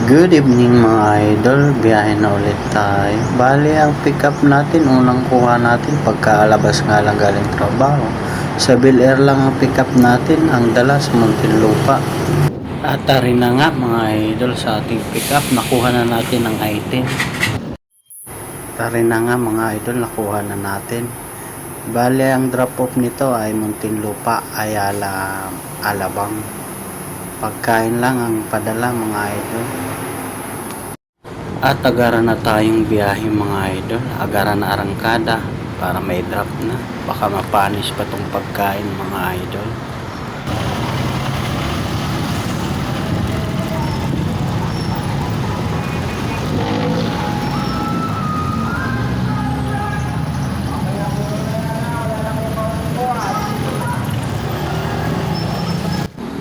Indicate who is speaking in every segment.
Speaker 1: Good evening mga idol, biyahe na ulit tayo. Bali ang pick up natin, unang kuha natin pagkalabas nga lang galing trabaho. Sa Bill Air lang ang pick up natin, ang dala sa Muntinlupa. At rin na nga mga idol sa ating pick up, nakuha na natin ang item. Tarin na nga mga idol, nakuha na natin. Bali ang drop off nito ay Muntinlupa, Ayala, Alabang. Pagkain lang ang padala mga idol. At agaran na tayong biyahe mga idol. Agaran na arangkada para may drop na. Baka mapanis pa tong pagkain mga idol.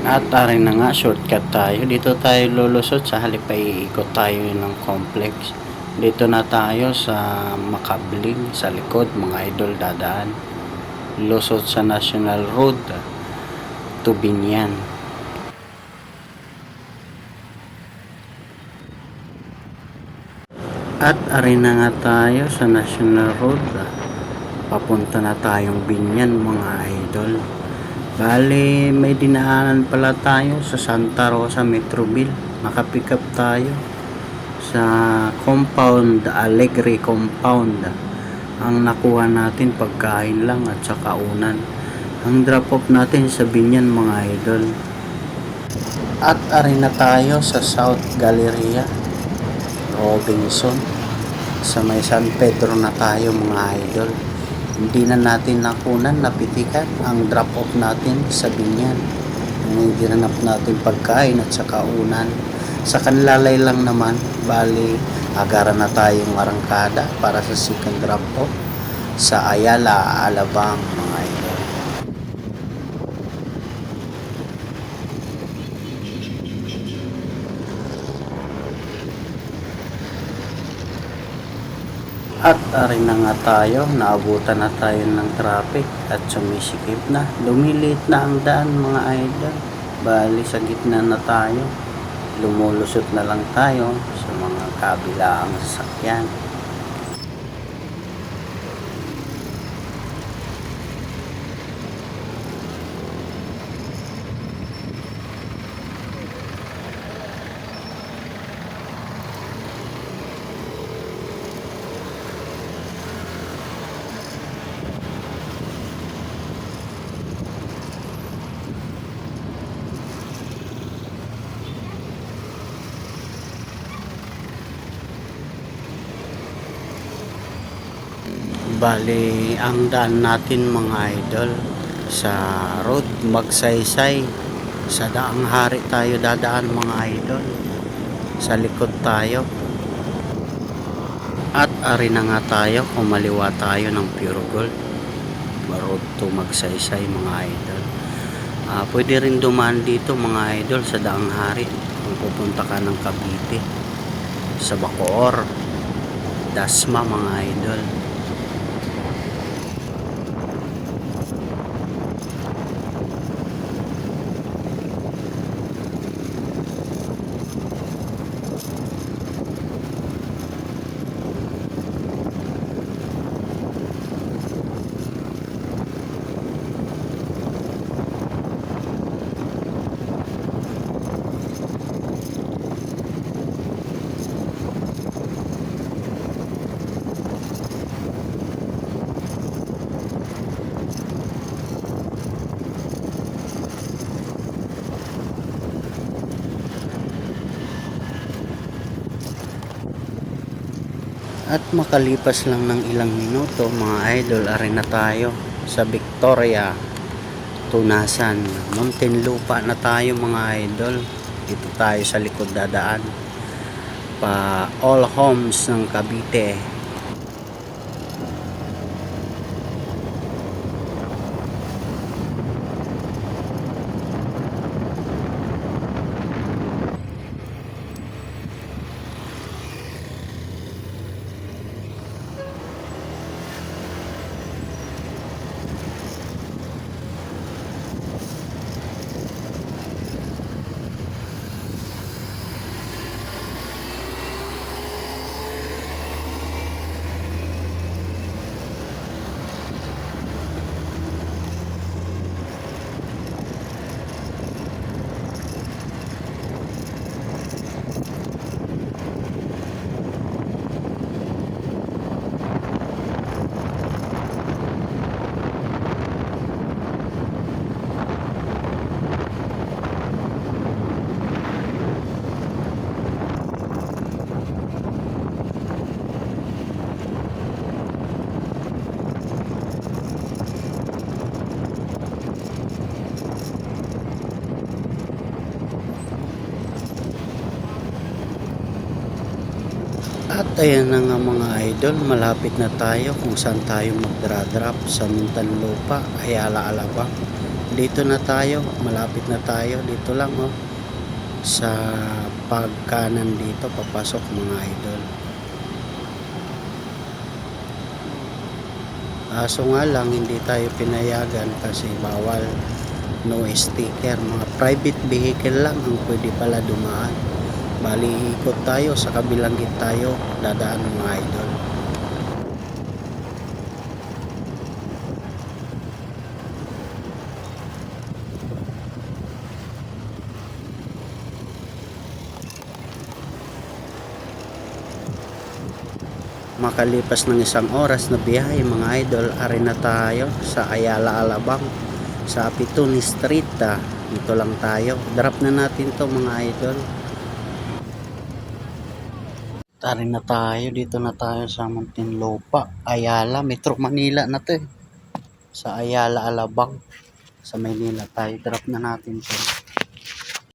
Speaker 1: At arin na nga, shortcut tayo. Dito tayo lulusot sa halip ay iikot tayo ng complex. Dito na tayo sa Makabling, sa likod mga idol dadaan. Lusot sa National Road to Binyan. At arin na nga tayo sa National Road. Papunta na tayong Binyan mga idol. Bali, may dinaanan pala tayo sa Santa Rosa Metroville. Nakapick up tayo sa compound, Alegre compound. Ang nakuha natin pagkain lang at saka unan. Ang drop off natin sa Binyan mga idol. At arin na tayo sa South Galleria, Robinson. Sa may San Pedro na tayo mga idol. Hindi na natin nakunan, napitikan ang drop off natin sa Binyan. Hindi na natin pagkain at saka unan. Sa Kanlalay lang naman, bali agaran na tayong arangkada para sa second drop off sa Ayala, Alabang mga idol. At arin na nga tayo, naabutan na tayo ng traffic at sumisikip na. Lumilit na ang daan mga idol. Bali sa gitna na tayo. Lumulusot na lang tayo sa mga kabilaang sasakyan. Bali, ang daan natin mga idol sa road Magsaysay. Sa Daang Hari tayo dadaan mga idol. Sa likod tayo. At ari na nga tayo, kumaliwa tayo ng Pure Gold. Road to Magsaysay mga idol. Pwede rin dumaan dito mga idol sa Daang Hari kung pupunta ka ng Cavite. Sa Bacoor, Dasma mga idol. At makalipas lang ng ilang minuto mga idol, arin na tayo sa Victoria, Tunasan, Muntinlupa na tayo mga idol. Dito tayo sa likod dadaan pa All Homes ng Cavite. At ayan na nga mga idol, malapit na tayo kung saan tayo magdra-drop sa Muntinlupa, Ayala, Alabang. Dito na tayo, malapit na tayo, dito lang oh, sa pagkanan dito, papasok mga idol. Aso nga lang, hindi tayo pinayagan kasi bawal, no sticker, mga private vehicle lang ang pwede pala dumaan. Bali ikot tayo sa kabilang git tayo dadaan mga idol. Makalipas ng isang oras na biyahe mga idol, ari na tayo sa Ayala, Alabang, sa Pituni Street. Dito lang tayo, drop na natin to mga idol. Tari na tayo, dito na tayo sa Muntinlupa, Ayala, Metro Manila na to eh. Sa Ayala, Alabang, sa Maynila tayo, drop na natin to.